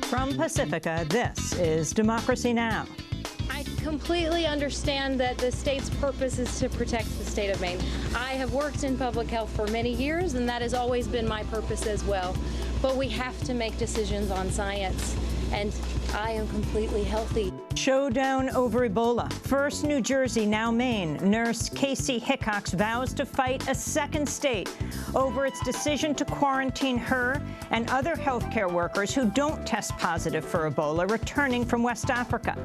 From Pacifica, this is Democracy Now! I completely understand that the state's purpose is to protect the state of Maine. I have worked in public health for many years, and that has always been my purpose as well. But we have to make decisions on science, and I am completely healthy. Showdown over Ebola. First New Jersey, now Maine. Nurse Casey Hickox vows to fight a second state over its decision to quarantine her and other healthcare workers who don't test positive for Ebola returning from West Africa.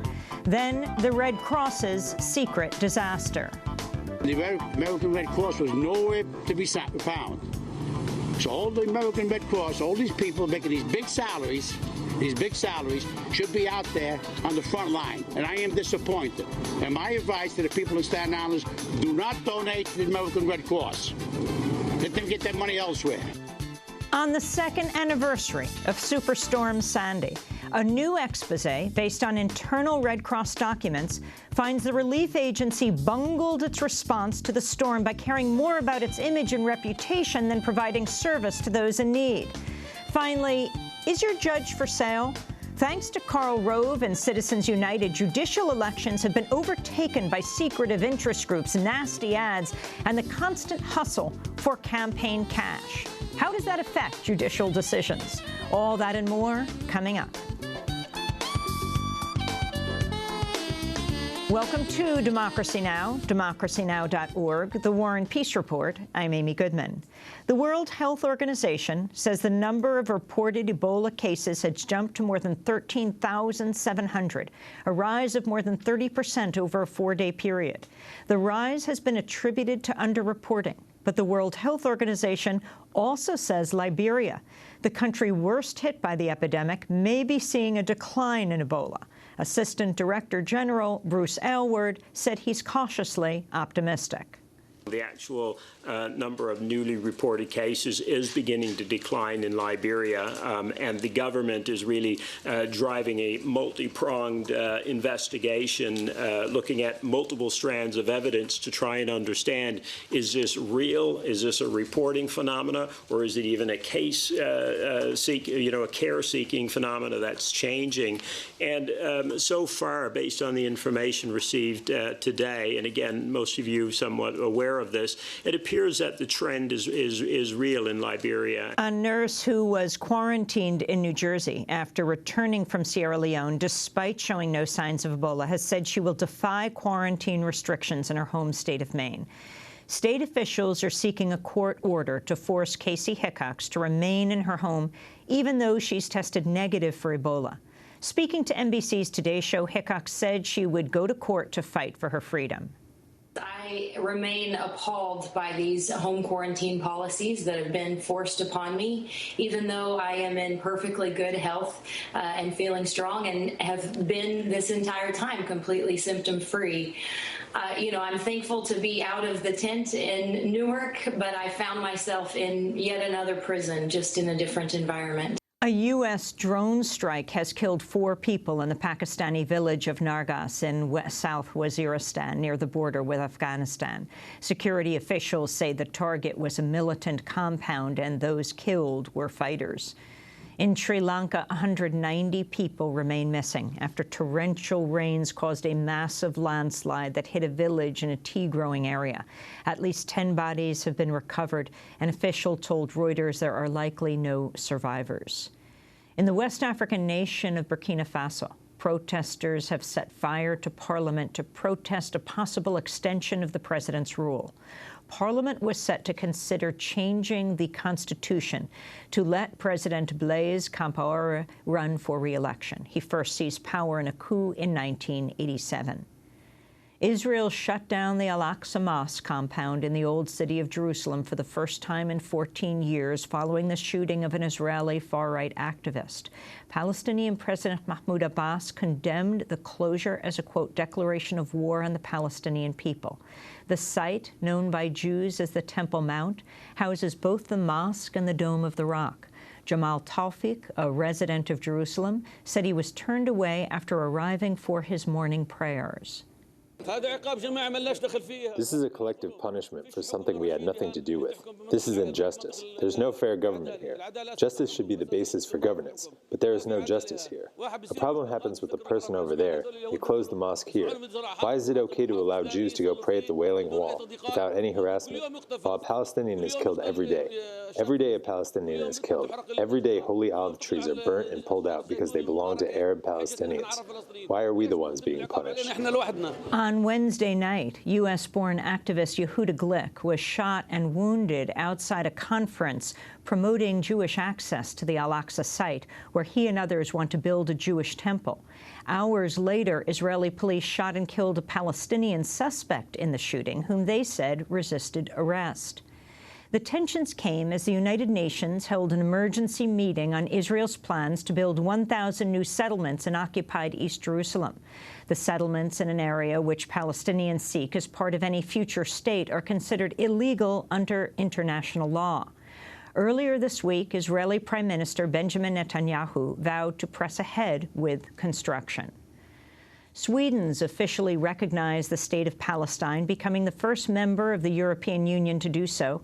Then the Red Cross's secret disaster. The American Red Cross was nowhere to be found. So all the American Red Cross, all these people making these big salaries should be out there on the front line. And I am disappointed. And my advice to the people in Staten Island is do not donate to the American Red Cross. Let them get that money elsewhere. On the second anniversary of Superstorm Sandy, a new expose based on internal Red Cross documents finds the relief agency bungled its response to the storm by caring more about its image and reputation than providing service to those in need. Finally, is your judge for sale? Thanks to Karl Rove and Citizens United, judicial elections have been overtaken by secretive interest groups, nasty ads, and the constant hustle for campaign cash. How does that affect judicial decisions? All that and more coming up. Welcome to Democracy Now!, democracynow.org, the War and Peace Report. I'm Amy Goodman. The World Health Organization says the number of reported Ebola cases has jumped to more than 13,700, a rise of more than 30% over a 4-day period. The rise has been attributed to underreporting, but the World Health Organization also says Liberia, the country worst hit by the epidemic, may be seeing a decline in Ebola. Assistant Director General Bruce Aylward said he's cautiously optimistic. The actual number of newly reported cases is beginning to decline in Liberia, and the government is really driving a multi-pronged investigation, looking at multiple strands of evidence to try and understand, is this real? Is this a reporting phenomena, or is it even a case a care-seeking phenomena that's changing? And so far, based on the information received today, and again, most of you somewhat aware of this, it appears that the trend is real in Liberia. A nurse who was quarantined in New Jersey after returning from Sierra Leone, despite showing no signs of Ebola, has said she will defy quarantine restrictions in her home state of Maine. State officials are seeking a court order to force Casey Hickox to remain in her home, even though she's tested negative for Ebola. Speaking to NBC's Today Show, Hickox said she would go to court to fight for her freedom. I remain appalled by these home quarantine policies that have been forced upon me, even though I am in perfectly good health and feeling strong and have been this entire time completely symptom-free. I'm thankful to be out of the tent in Newark, but I found myself in yet another prison, just in a different environment. A U.S. drone strike has killed 4 people in the Pakistani village of Nargas in South Waziristan, near the border with Afghanistan. Security officials say the target was a militant compound and those killed were fighters. In Sri Lanka, 190 people remain missing after torrential rains caused a massive landslide that hit a village in a tea-growing area. At least 10 bodies have been recovered. An official told Reuters there are likely no survivors. In the West African nation of Burkina Faso, protesters have set fire to parliament to protest a possible extension of the president's rule. Parliament was set to consider changing the constitution to let President Blaise Compaoré run for re-election. He first seized power in a coup in 1987. Israel shut down the Al-Aqsa Mosque compound in the Old City of Jerusalem for the first time in 14 years following the shooting of an Israeli far-right activist. Palestinian President Mahmoud Abbas condemned the closure as a, quote, declaration of war on the Palestinian people. The site, known by Jews as the Temple Mount, houses both the mosque and the Dome of the Rock. Jamal Tawfiq, a resident of Jerusalem, said he was turned away after arriving for his morning prayers. This is a collective punishment for something we had nothing to do with. This is injustice. There's no fair government here. Justice should be the basis for governance, but there is no justice here. A problem happens with the person over there. They close the mosque here. Why is it okay to allow Jews to go pray at the Wailing Wall without any harassment, while a Palestinian is killed every day? Every day a Palestinian is killed. Every day holy olive trees are burnt and pulled out because they belong to Arab Palestinians. Why are we the ones being punished? On Wednesday night, U.S.-born activist Yehuda Glick was shot and wounded outside a conference promoting Jewish access to the Al-Aqsa site, where he and others want to build a Jewish temple. Hours later, Israeli police shot and killed a Palestinian suspect in the shooting, whom they said resisted arrest. The tensions came as the United Nations held an emergency meeting on Israel's plans to build 1,000 new settlements in occupied East Jerusalem. The settlements in an area which Palestinians seek as part of any future state are considered illegal under international law. Earlier this week, Israeli Prime Minister Benjamin Netanyahu vowed to press ahead with construction. Sweden's officially recognized the State of Palestine, becoming the first member of the European Union to do so.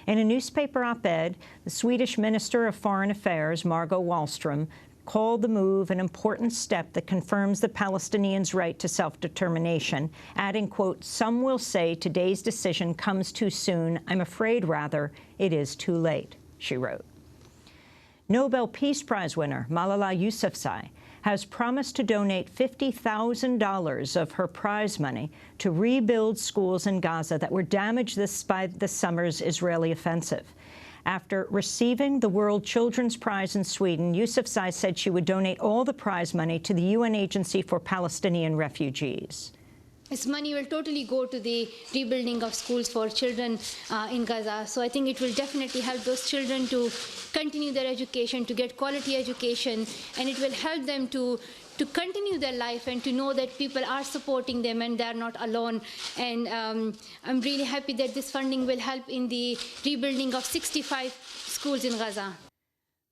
In a newspaper op-ed, the Swedish Minister of Foreign Affairs, Margot Wallström, called the move an important step that confirms the Palestinians' right to self-determination, adding, quote, "Some will say today's decision comes too soon. I'm afraid, rather, it is too late," she wrote. Nobel Peace Prize winner Malala Yousafzai has promised to donate $50,000 of her prize money to rebuild schools in Gaza that were damaged by this summer's Israeli offensive. After receiving the World Children's Prize in Sweden, Yousafzai said she would donate all the prize money to the UN Agency for Palestinian Refugees. This money will totally go to the rebuilding of schools for children in Gaza. So I think it will definitely help those children to continue their education, to get quality education, and it will help them to continue their life and to know that people are supporting them and they're not alone. And I'm really happy that this funding will help in the rebuilding of 65 schools in Gaza.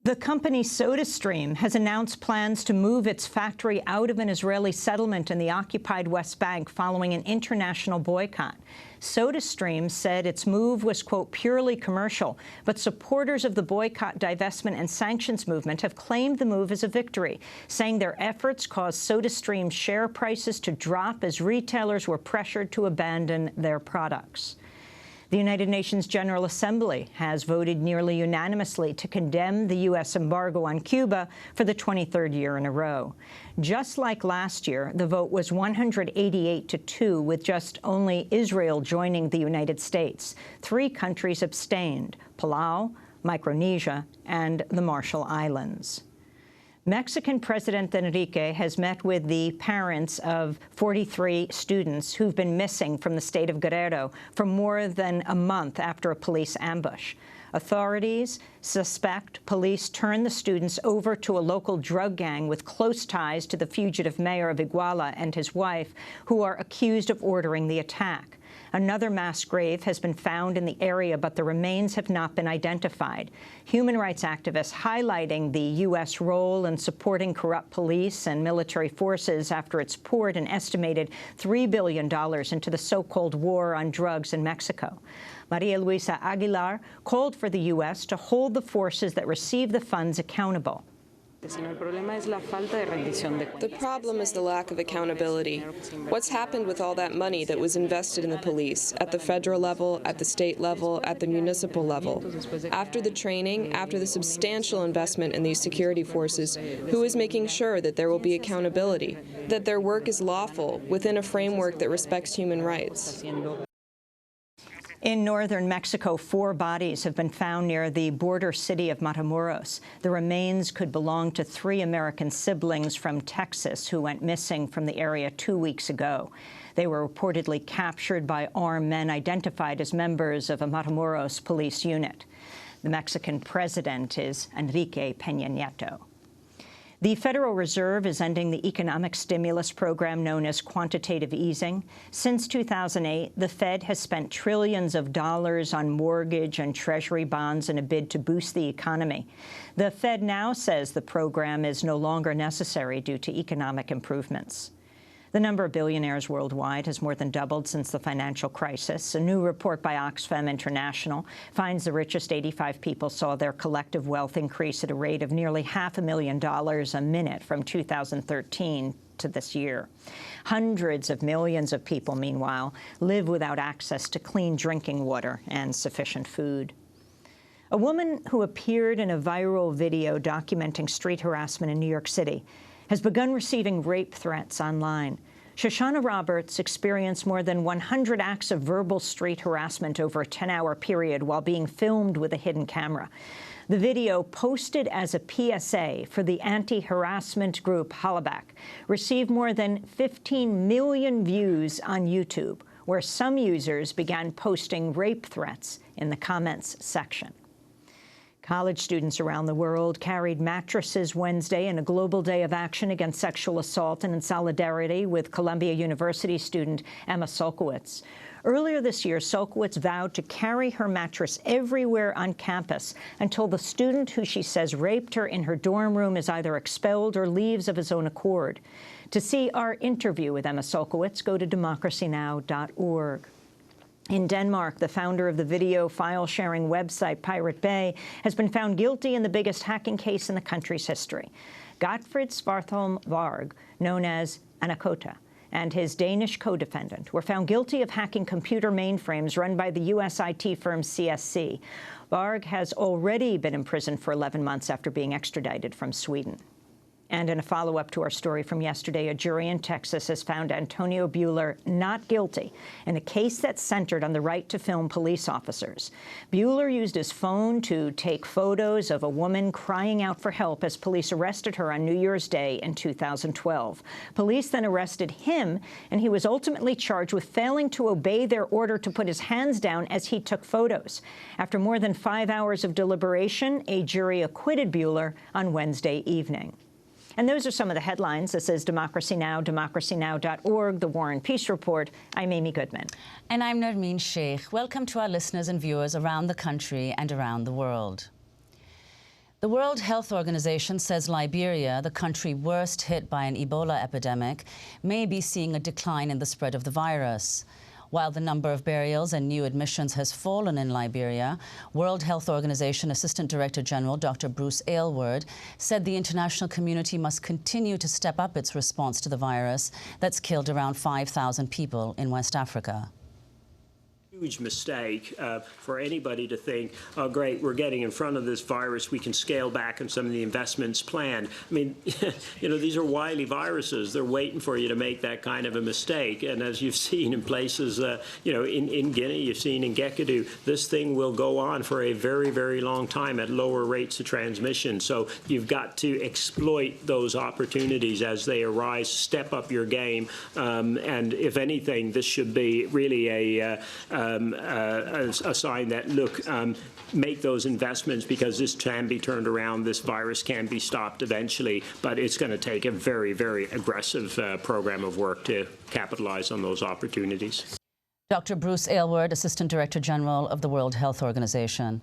The company SodaStream has announced plans to move its factory out of an Israeli settlement in the occupied West Bank following an international boycott. SodaStream said its move was, quote, purely commercial, but supporters of the boycott, divestment, and sanctions movement have claimed the move as a victory, saying their efforts caused SodaStream's share prices to drop as retailers were pressured to abandon their products. The United Nations General Assembly has voted nearly unanimously to condemn the U.S. embargo on Cuba for the 23rd year in a row. Just like last year, the vote was 188-2, with just only Israel joining the United States. 3 countries abstained: Palau, Micronesia, and the Marshall Islands. Mexican President Enrique has met with the parents of 43 students who've been missing from the state of Guerrero for more than a month after a police ambush. Authorities suspect police turned the students over to a local drug gang with close ties to the fugitive mayor of Iguala and his wife, who are accused of ordering the attack. Another mass grave has been found in the area, but the remains have not been identified. Human rights activists highlighting the U.S. role in supporting corrupt police and military forces after it's poured an estimated $3 billion into the so-called war on drugs in Mexico. Maria Luisa Aguilar called for the U.S. to hold the forces that receive the funds accountable. The problem is the lack of accountability. What's happened with all that money that was invested in the police, at the federal level, at the state level, at the municipal level? After the training, after the substantial investment in these security forces, who is making sure that there will be accountability, that their work is lawful within a framework that respects human rights? In northern Mexico, 4 bodies have been found near the border city of Matamoros. The remains could belong to 3 American siblings from Texas who went missing from the area 2 weeks ago. They were reportedly captured by armed men identified as members of a Matamoros police unit. The Mexican president is Enrique Peña Nieto. The Federal Reserve is ending the economic stimulus program known as quantitative easing. Since 2008, the Fed has spent trillions of dollars on mortgage and Treasury bonds in a bid to boost the economy. The Fed now says the program is no longer necessary due to economic improvements. The number of billionaires worldwide has more than doubled since the financial crisis. A new report by Oxfam International finds the richest 85 people saw their collective wealth increase at a rate of nearly $500,000 a minute from 2013 to this year. Hundreds of millions of people, meanwhile, live without access to clean drinking water and sufficient food. A woman who appeared in a viral video documenting street harassment in New York City has begun receiving rape threats online. Shoshana Roberts experienced more than 100 acts of verbal street harassment over a 10-hour period while being filmed with a hidden camera. The video, posted as a PSA for the anti-harassment group Hollaback, received more than 15 million views on YouTube, where some users began posting rape threats in the comments section. College students around the world carried mattresses Wednesday in a global day of action against sexual assault and in solidarity with Columbia University student Emma Solkowitz. Earlier this year, Solkowitz vowed to carry her mattress everywhere on campus until the student who she says raped her in her dorm room is either expelled or leaves of his own accord. To see our interview with Emma Solkowitz, go to democracynow.org. In Denmark, the founder of the video file-sharing website Pirate Bay has been found guilty in the biggest hacking case in the country's history. Gottfried Svartholm Varg, known as Anakota, and his Danish co-defendant were found guilty of hacking computer mainframes run by the U.S. IT firm CSC. Varg has already been imprisoned for 11 months after being extradited from Sweden. And in a follow-up to our story from yesterday, a jury in Texas has found Antonio Buehler not guilty in a case that centered on the right to film police officers. Buehler used his phone to take photos of a woman crying out for help as police arrested her on New Year's Day in 2012. Police then arrested him, and he was ultimately charged with failing to obey their order to put his hands down as he took photos. After more than 5 hours of deliberation, a jury acquitted Buehler on Wednesday evening. And those are some of the headlines. This is Democracy Now!, democracynow.org, The War and Peace Report. I'm Amy Goodman. And I'm Nermeen Sheikh. Welcome to our listeners and viewers around the country and around the world. The World Health Organization says Liberia, the country worst hit by an Ebola epidemic, may be seeing a decline in the spread of the virus. While the number of burials and new admissions has fallen in Liberia, World Health Organization Assistant Director General Dr. Bruce Aylward said the international community must continue to step up its response to the virus that's killed around 5,000 people in West Africa. Huge mistake for anybody to think, oh, great, we're getting in front of this virus, we can scale back on some of the investments planned. I mean, you know, these are wily viruses. They're waiting for you to make that kind of a mistake. And as you've seen in places, you know, in Guinea, you've seen in Gekadu, this thing will go on for a very, very long time at lower rates of transmission. So you've got to exploit those opportunities as they arise, step up your game. And if anything, this should be really a sign that, look, make those investments because this can be turned around, this virus can be stopped eventually, but it's going to take a very, very aggressive program of work to capitalize on those opportunities. Dr. Bruce Aylward, Assistant Director General of the World Health Organization.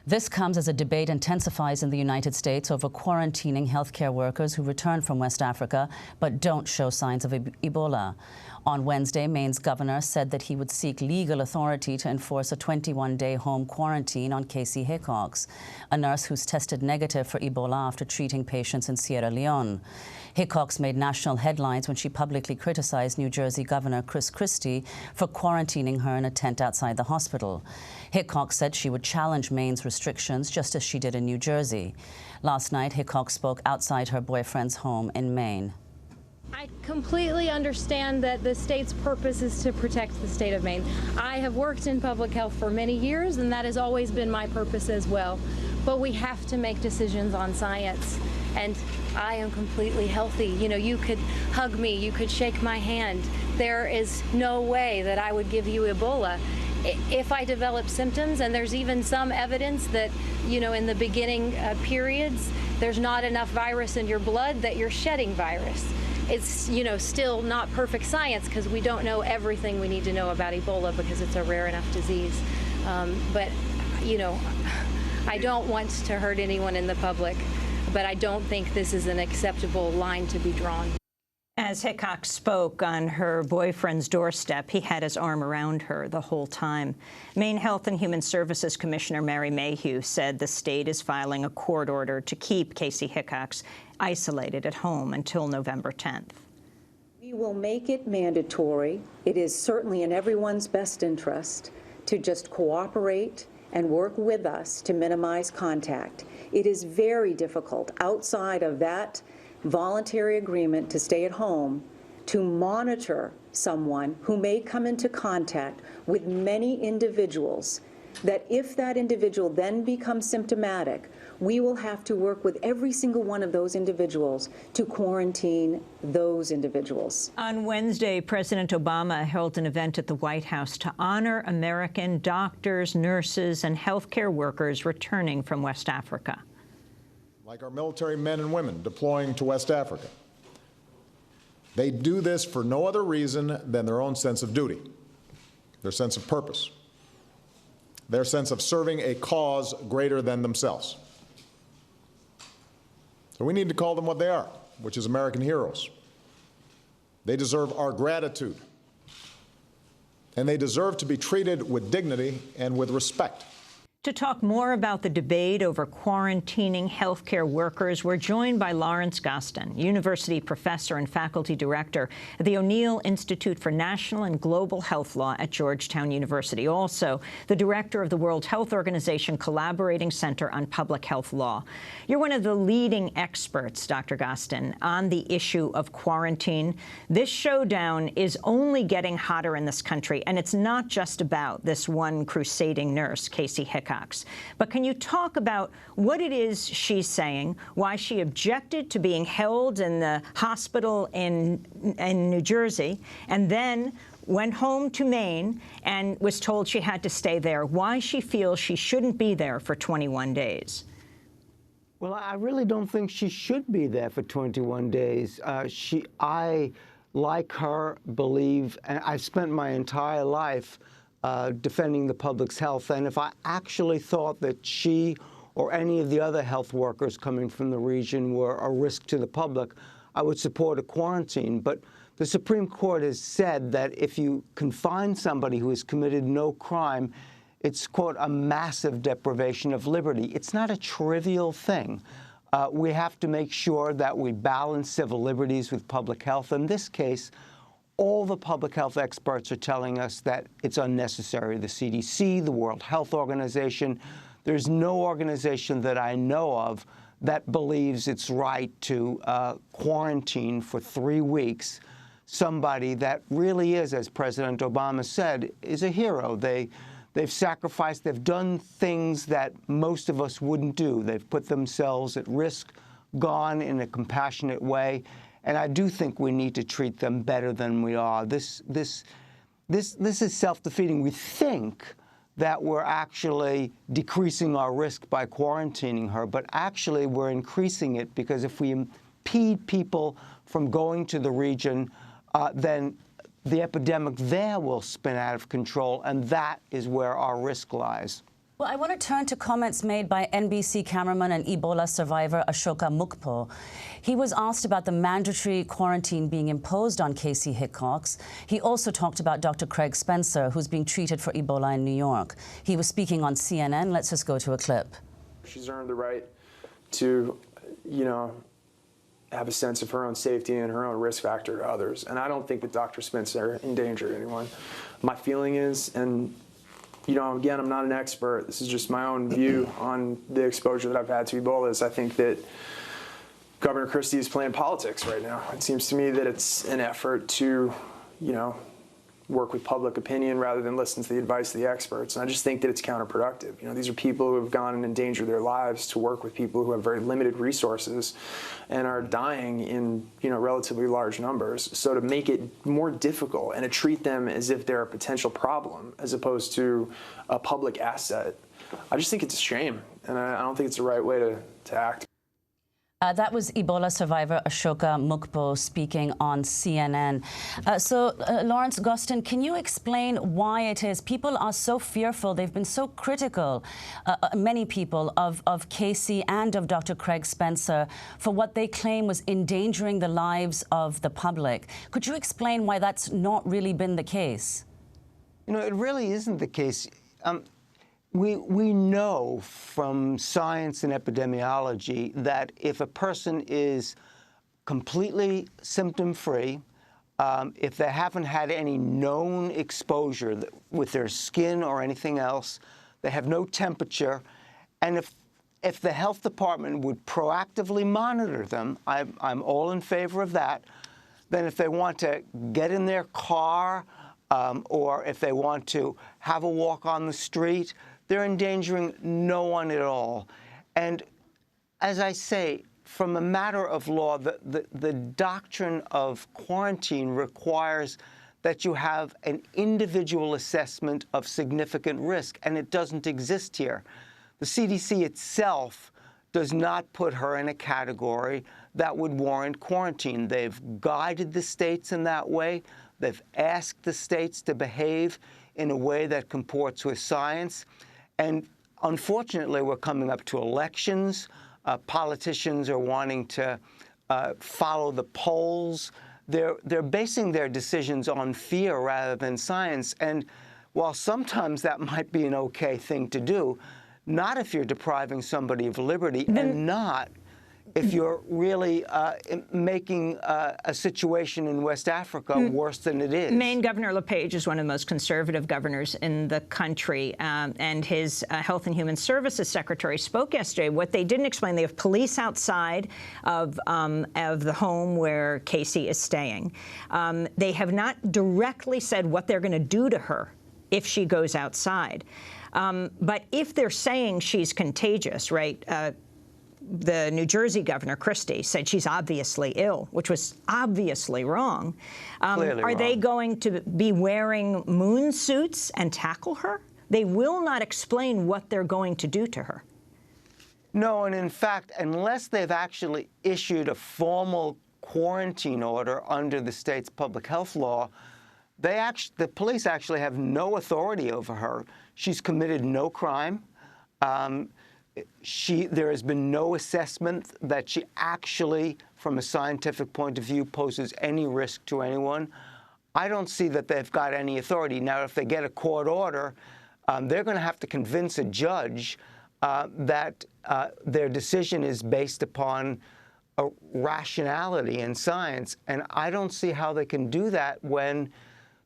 This comes as a debate intensifies in the United States over quarantining healthcare workers who return from West Africa but don't show signs of Ebola. On Wednesday, Maine's governor said that he would seek legal authority to enforce a 21-day home quarantine on Casey Hickox, a nurse who's tested negative for Ebola after treating patients in Sierra Leone. Hickox made national headlines when she publicly criticized New Jersey Governor Chris Christie for quarantining her in a tent outside the hospital. Hickox said she would challenge Maine's restrictions just as she did in New Jersey. Last night, Hickox spoke outside her boyfriend's home in Maine. I completely understand that the state's purpose is to protect the state of Maine. I have worked in public health for many years, and that has always been my purpose as well. But we have to make decisions on science, and I am completely healthy. You know, you could hug me, you could shake my hand. There is no way that I would give you Ebola. If I develop symptoms, and there's even some evidence that, you know, in the beginning periods, there's not enough virus in your blood, that you're shedding virus. It's, you know, still not perfect science because we don't know everything we need to know about Ebola because it's a rare enough disease. But, you know, I don't want to hurt anyone in the public, but I don't think this is an acceptable line to be drawn. As Hickox spoke on her boyfriend's doorstep, he had his arm around her the whole time. Maine Health and Human Services Commissioner Mary Mayhew said the state is filing a court order to keep Casey Hickox isolated at home until November 10th. We will make it mandatory. It is certainly in everyone's best interest to just cooperate and work with us to minimize contact. It is very difficult outside of that voluntary agreement to stay at home to monitor someone who may come into contact with many individuals, that if that individual then becomes symptomatic, we will have to work with every single one of those individuals to quarantine those individuals. On Wednesday, President Obama held an event at the White House to honor American doctors, nurses, and healthcare workers returning from West Africa. Like our military men and women deploying to West Africa. They do this for no other reason than their own sense of duty, their sense of purpose, their sense of serving a cause greater than themselves. So we need to call them what they are, which is American heroes. They deserve our gratitude, and they deserve to be treated with dignity and with respect. To talk more about the debate over quarantining healthcare workers, we're joined by Lawrence Gostin, university professor and faculty director at the O'Neill Institute for National and Global Health Law at Georgetown University, also the director of the World Health Organization Collaborating Center on Public Health Law. You're one of the leading experts, Dr. Gostin, on the issue of quarantine. This showdown is only getting hotter in this country, and it's not just about this one crusading nurse, Casey Hickox. But can you talk about what it is she's saying, why she objected to being held in the hospital in New Jersey, and then went home to Maine and was told she had to stay there, why she feels she shouldn't be there for 21 days? Well, I really don't think she should be there for 21 days. I, like her, believe, and I've spent my entire life defending the public's health. And if I actually thought that she or any of the other health workers coming from the region were a risk to the public, I would support a quarantine. But the Supreme Court has said that if you confine somebody who has committed no crime, it's, quote, a massive deprivation of liberty. It's not a trivial thing. We have to make sure that we balance civil liberties with public health. In this case, all the public health experts are telling us that it's unnecessary. The CDC, the World Health Organization, there's no organization that I know of that believes it's right to quarantine for 3 weeks somebody that really is, as President Obama said, is a hero. They've sacrificed, they've done things that most of us wouldn't do. They've put themselves at risk, gone in a compassionate way. And I do think we need to treat them better than we are. This is self-defeating. We think that we're actually decreasing our risk by quarantining her, but actually we're increasing it, because if we impede people from going to the region, then the epidemic there will spin out of control, and that is where our risk lies. Well, I want to turn to comments made by NBC cameraman and Ebola survivor Ashoka Mukpo. He was asked about the mandatory quarantine being imposed on Casey Hickox. He also talked about Dr. Craig Spencer, who's being treated for Ebola in New York. He was speaking on CNN. Let's just go to a clip. She's earned the right to, have a sense of her own safety and her own risk factor to others. And I don't think that Dr. Spencer endangered anyone. My feeling is, and again, I'm not an expert. This is just my own view on the exposure that I've had to Ebola. Is I think that Governor Christie is playing politics right now. It seems to me that it's an effort to, work with public opinion rather than listen to the advice of the experts. And I just think that it's counterproductive. These are people who have gone and endangered their lives to work with people who have very limited resources and are dying in, relatively large numbers. So to make it more difficult and to treat them as if they're a potential problem as opposed to a public asset, I just think it's a shame. And I don't think it's the right way to act. That was Ebola survivor Ashoka Mukpo speaking on CNN. Lawrence Gostin, can you explain why it is people are so fearful? They've been so critical, many people, of Casey and of Dr. Craig Spencer for what they claim was endangering the lives of the public. Could you explain why that's not really been the case? You know, it really isn't the case. We know from science and epidemiology that if a person is completely symptom-free, if they haven't had any known exposure with their skin or anything else, they have no temperature, and if the health department would proactively monitor them, I'm all in favor of that. Then if they want to get in their car or if they want to have a walk on the street, they're endangering no one at all. And as I say, from a matter of law, the doctrine of quarantine requires that you have an individual assessment of significant risk, and it doesn't exist here. The CDC itself does not put her in a category that would warrant quarantine. They've guided the states in that way. They've asked the states to behave in a way that comports with science. And unfortunately, we're coming up to elections. Politicians are wanting to follow the polls. They're basing their decisions on fear rather than science. And while sometimes that might be an okay thing to do, not if you're depriving somebody of liberty, and not if you're really making a situation in West Africa worse than it is. Maine Governor LePage is one of the most conservative governors in the country, and his Health and Human Services Secretary spoke yesterday. What they didn't explain, they have police outside of the home where Casey is staying. They have not directly said what they're going to do to her if she goes outside. But if they're saying she's contagious, right, the New Jersey governor, Christie, said she's obviously ill, which was obviously wrong. Are they going to be wearing moon suits and tackle her? They will not explain what they're going to do to her. No, and in fact, unless they've actually issued a formal quarantine order under the state's public health law, the police actually have no authority over her. She's committed no crime. There has been no assessment that she actually, from a scientific point of view, poses any risk to anyone. I don't see that they've got any authority. Now, if they get a court order, they're going to have to convince a judge that their decision is based upon a rationality and science. And I don't see how they can do that when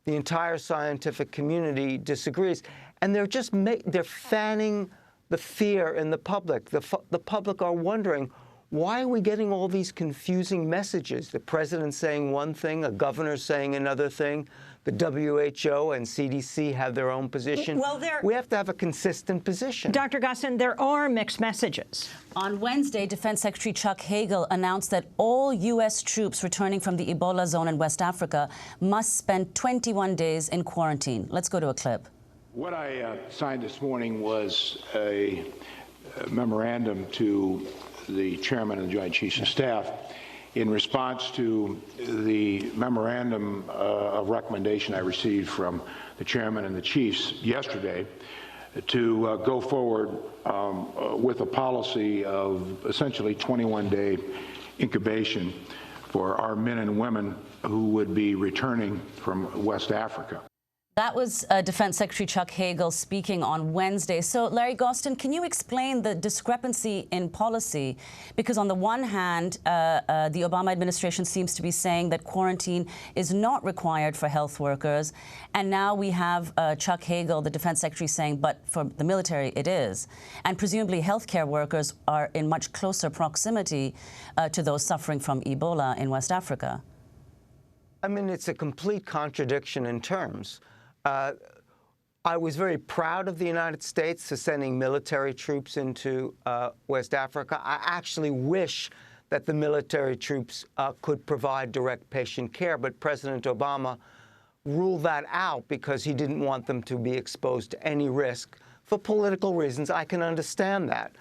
the entire scientific community disagrees. And they're just they're fanning the fear in the public. The public are wondering, why are we getting all these confusing messages? The president saying one thing, a governor saying another thing. The WHO and CDC have their own position. Well, we have to have a consistent position. Dr. Gostin, there are mixed messages. On Wednesday, Defense Secretary Chuck Hagel announced that all U.S. troops returning from the Ebola zone in West Africa must spend 21 days in quarantine. Let's go to a clip. What I signed this morning was a memorandum to the chairman of the Joint Chiefs of Staff in response to the memorandum of recommendation I received from the chairman and the chiefs yesterday to go forward with a policy of essentially 21-day incubation for our men and women who would be returning from West Africa. That was Defense Secretary Chuck Hagel speaking on Wednesday. So, Larry Gostin, can you explain the discrepancy in policy? Because on the one hand, the Obama administration seems to be saying that quarantine is not required for health workers. And now we have Chuck Hagel, the Defense Secretary, saying, but for the military, it is. And presumably healthcare workers are in much closer proximity to those suffering from Ebola in West Africa. I mean, it's a complete contradiction in terms. I was very proud of the United States for sending military troops into West Africa. I actually wish that the military troops could provide direct patient care, but President Obama ruled that out because he didn't want them to be exposed to any risk for political reasons. I can understand that.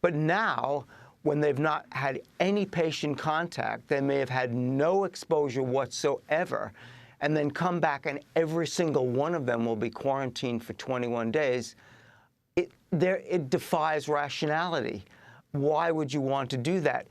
But now when they've not had any patient contact, they may have had no exposure whatsoever, and then come back and every single one of them will be quarantined for 21 days, it defies rationality. Why would you want to do that?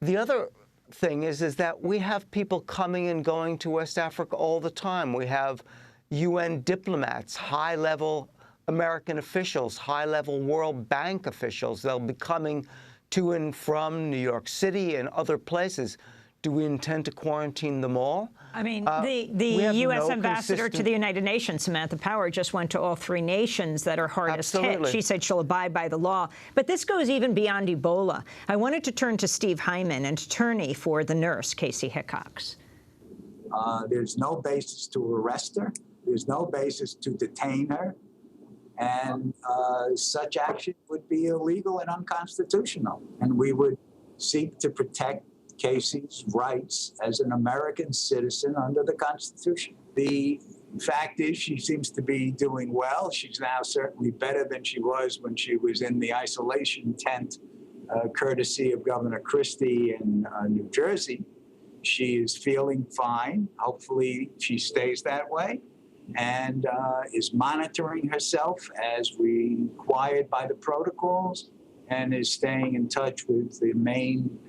The other thing is that we have people coming and going to West Africa all the time. We have UN diplomats, high-level American officials, high-level World Bank officials. They'll be coming to and from New York City and other places. Do we intend to quarantine them all? I mean, the U.S. ambassador to the United Nations, Samantha Power, just went to all 3 nations that are hardest hit. She said she'll abide by the law. But this goes even beyond Ebola. I wanted to turn to Steve Hyman, an attorney for the nurse, Casey Hickox. There's no basis to arrest her. There's no basis to detain her. And such action would be illegal and unconstitutional. And we would seek to protect Casey's rights as an American citizen under the Constitution. The fact is she seems to be doing well. She's now certainly better than she was when she was in the isolation tent, courtesy of Governor Christie in New Jersey. She is feeling fine. Hopefully she stays that way, and is monitoring herself as required by the protocols, and is staying in touch with the main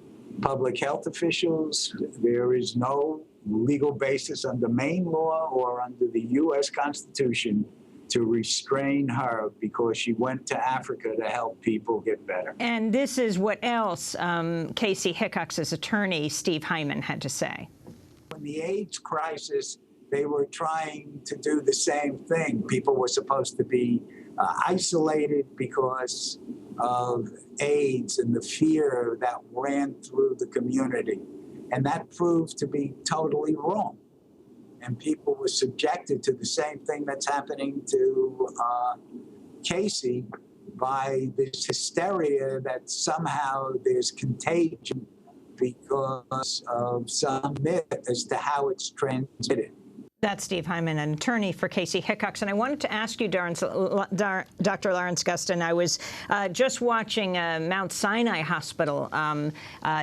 public health officials. There is no legal basis under Maine law or under the U.S. Constitution to restrain her because she went to Africa to help people get better. And this is what else Casey Hickox's attorney, Steve Hyman, had to say. In the AIDS crisis, they were trying to do the same thing. People were supposed to be isolated because of AIDS and the fear that ran through the community. And that proved to be totally wrong. And people were subjected to the same thing that's happening to Casey by this hysteria that somehow there's contagion because of some myth as to how it's transmitted. That's Steve Hyman, an attorney for Casey Hickox. And I wanted to ask you, Dr. Lawrence Gustin, I was just watching a Mount Sinai Hospital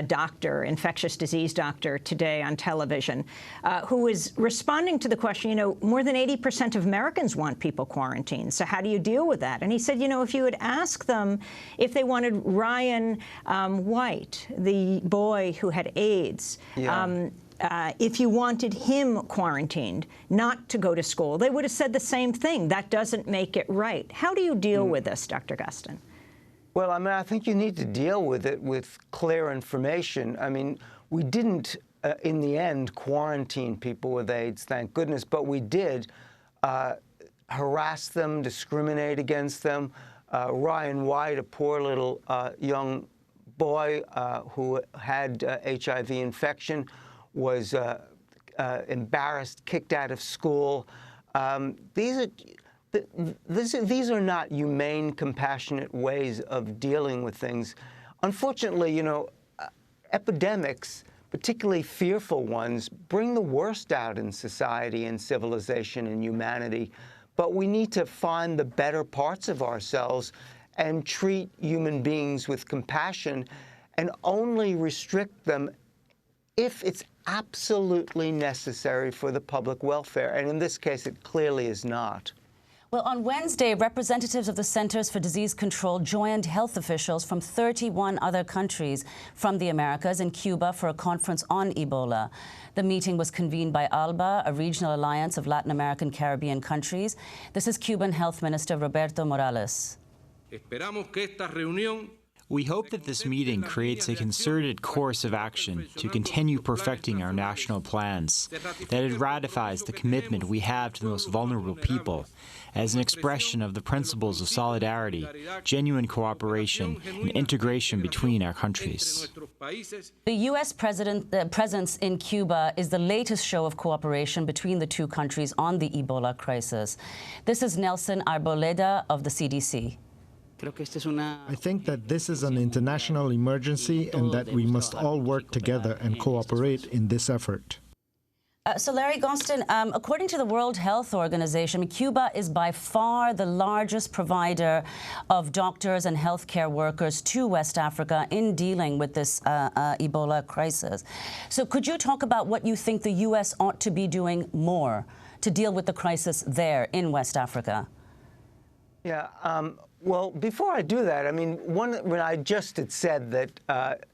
doctor, infectious disease doctor, today on television, who was responding to the question, more than 80% of Americans want people quarantined. So how do you deal with that? And he said, if you would ask them if they wanted Ryan White, the boy who had AIDS, if you wanted him quarantined, not to go to school, they would have said the same thing. That doesn't make it right. How do you deal with this, Dr. Gustin? Well, I think you need to deal with it with clear information. We didn't, in the end, quarantine people with AIDS, thank goodness, but we did harass them, discriminate against them. Ryan White, a poor little young boy who had HIV infection, was embarrassed, kicked out of school. These are not humane, compassionate ways of dealing with things. Unfortunately, epidemics, particularly fearful ones, bring the worst out in society and civilization and humanity. But we need to find the better parts of ourselves and treat human beings with compassion and only restrict them if it's absolutely necessary for the public welfare. And in this case, it clearly is not. Well, on Wednesday, representatives of the Centers for Disease Control joined health officials from 31 other countries from the Americas and Cuba for a conference on Ebola. The meeting was convened by ALBA, a regional alliance of Latin American Caribbean countries. This is Cuban Health Minister Roberto Morales. We hope that this meeting creates a concerted course of action to continue perfecting our national plans, that it ratifies the commitment we have to the most vulnerable people as an expression of the principles of solidarity, genuine cooperation, and integration between our countries. The U.S. presence in Cuba is the latest show of cooperation between the two countries on the Ebola crisis. This is Nelson Arboleda of the CDC. I think that this is an international emergency and that we must all work together and cooperate in this effort. So Larry Gostin, according to the World Health Organization, Cuba is by far the largest provider of doctors and healthcare workers to West Africa in dealing with this Ebola crisis. So could you talk about what you think the U.S. ought to be doing more to deal with the crisis there in West Africa? Yeah, well, before I do that, I mean, when I just had said that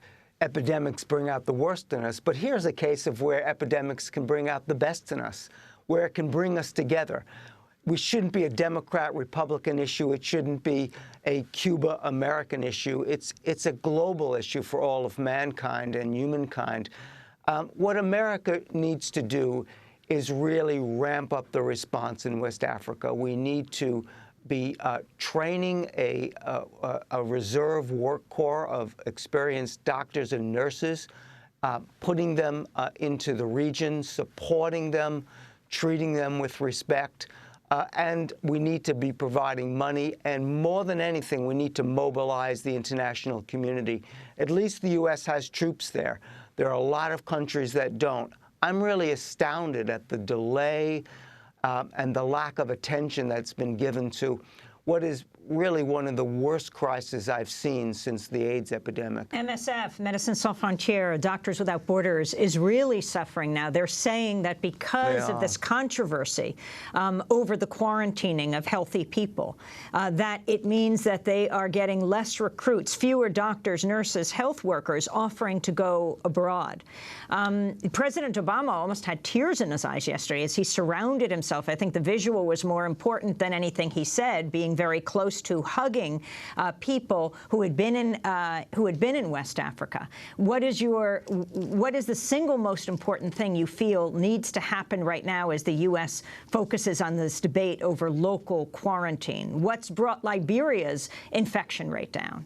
epidemics bring out the worst in us, but here's a case of where epidemics can bring out the best in us, where it can bring us together. We shouldn't be a Democrat-Republican issue. It shouldn't be a Cuba-American issue. It's a global issue for all of mankind and humankind. What America needs to do is really ramp up the response in West Africa. We need to be training a reserve work corps of experienced doctors and nurses, putting them into the region, supporting them, treating them with respect. And we need to be providing money. And more than anything, we need to mobilize the international community. At least the U.S. has troops there. There are a lot of countries that don't. I'm really astounded at the delay and the lack of attention that's been given to what is really one of the worst crises I've seen since the AIDS epidemic. MSF, Médecins Sans Frontières, Doctors Without Borders, is really suffering now. They're saying that because of this controversy over the quarantining of healthy people, that it means that they are getting less recruits, fewer doctors, nurses, health workers offering to go abroad. President Obama almost had tears in his eyes yesterday as he surrounded himself. I think the visual was more important than anything he said, being very close to hugging people who had been in West Africa. What is the single most important thing you feel needs to happen right now as the U.S. focuses on this debate over local quarantine? What's brought Liberia's infection rate down?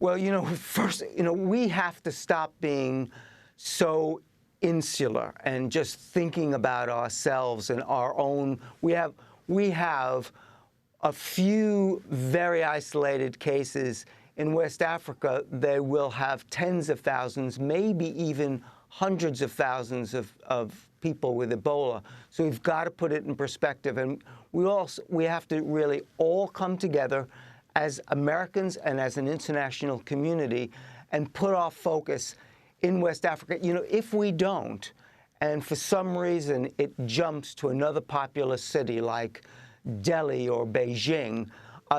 Well, first, we have to stop being so insular and just thinking about ourselves and our own. We have a few very isolated cases in West Africa. They will have tens of thousands, maybe even hundreds of thousands of people with Ebola. So we've got to put it in perspective. And we have to really all come together as Americans and as an international community and put our focus in West Africa. If we don't, and for some reason it jumps to another populous city like Delhi or Beijing,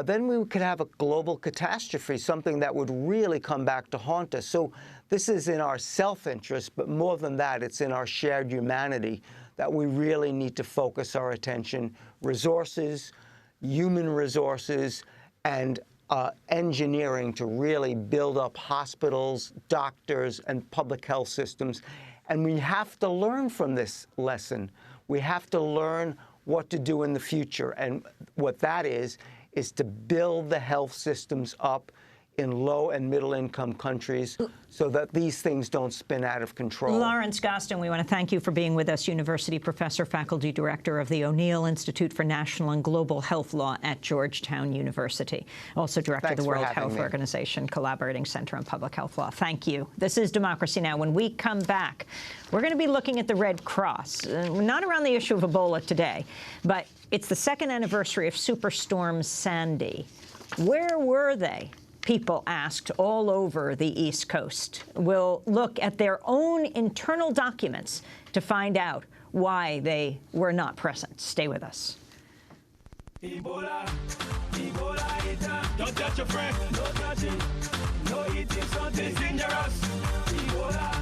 then we could have a global catastrophe, something that would really come back to haunt us. So this is in our self-interest, but more than that, it's in our shared humanity that we really need to focus our attention, resources, human resources, and engineering to really build up hospitals, doctors, and public health systems. And we have to learn from this lesson. We have to learn what to do in the future. And what that is to build the health systems up in low and middle income countries so that these things don't spin out of control. Lawrence Gostin, we want to thank you for being with us, University Professor, Faculty Director of the O'Neill Institute for National and Global Health Law at Georgetown University, also Director of the World Health Organization, Collaborating Center on Public Health Law. Thank you. This is Democracy Now! When we come back, we're going to be looking at the Red Cross, not around the issue of Ebola today, but it's the second anniversary of Superstorm Sandy. Where were they? People asked all over the East Coast. We'll look at their own internal documents to find out why they were not present. Stay with us. Ebola, Ebola, don't touch your friend, no touching, no eating something dangerous. Ebola,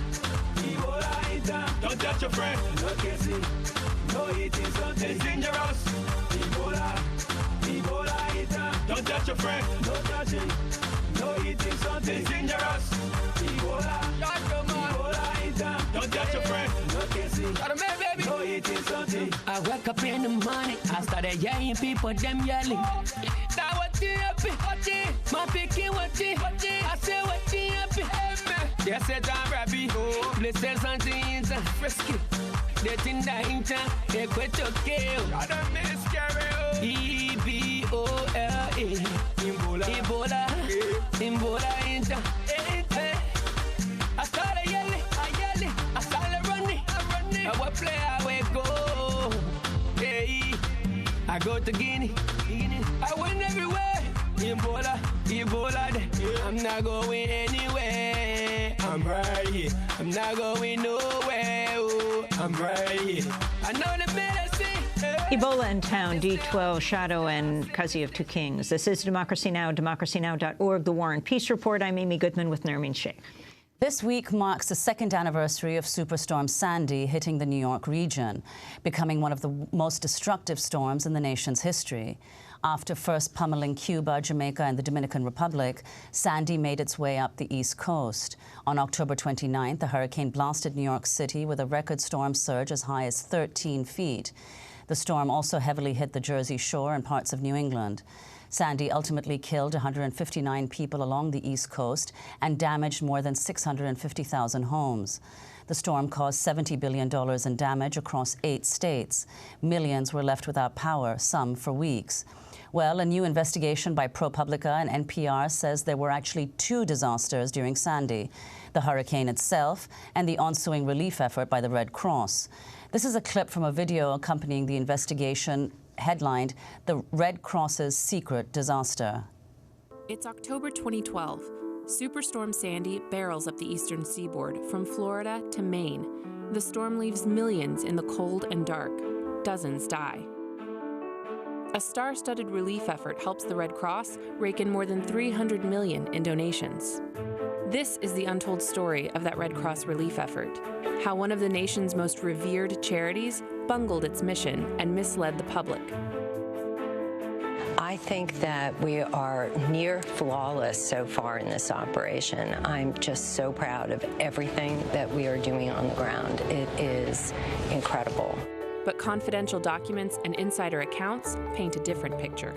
Ebola, don't touch your friend, no kissing, no eating something dangerous. Ebola, Ebola, don't touch your friend, no touching. No eating something dangerous. Ebola, Ebola, don't touch your friend. No kissing, no eating something. I wake up in the morning, I started yelling, people them yelling. Now what you happy? My picking what you? I say what you happy? They said I'm rabbi. They said something frisky. They think that in time, they quit to kill. I don't miscarry. Ebola, Ebola. Ebola ain't I started yelling, I started running. I play away go. Hey, I go to Guinea. I went everywhere. Ebola, Ebola. I'm not going anywhere. I'm right here. I'm not going nowhere. Oh, I'm right here. I know the medicine. Ebola in town, D12, Shadow, and Kazi of Two Kings. This is Democracy Now!, democracynow.org, The War and Peace Report. I'm Amy Goodman with Nermeen Sheikh. This week marks the second anniversary of Superstorm Sandy hitting the New York region, becoming one of the most destructive storms in the nation's history. After first pummeling Cuba, Jamaica, and the Dominican Republic, Sandy made its way up the East Coast. On October 29th, the hurricane blasted New York City with a record storm surge as high as 13 feet. The storm also heavily hit the Jersey Shore and parts of New England. Sandy ultimately killed 159 people along the East Coast and damaged more than 650,000 homes. The storm caused $70 billion in damage across 8 states. Millions were left without power, some for weeks. Well, a new investigation by ProPublica and NPR says there were actually 2 disasters during Sandy: the hurricane itself and the ensuing relief effort by the Red Cross. This is a clip from a video accompanying the investigation, headlined "The Red Cross's Secret Disaster." It's October 2012. Superstorm Sandy barrels up the eastern seaboard from Florida to Maine. The storm leaves millions in the cold and dark. Dozens die. A star-studded relief effort helps the Red Cross rake in more than $300 million in donations. This is the untold story of that Red Cross relief effort, how one of the nation's most revered charities bungled its mission and misled the public. I think that we are near flawless so far in this operation. I'm just so proud of everything that we are doing on the ground. It is incredible. But confidential documents and insider accounts paint a different picture.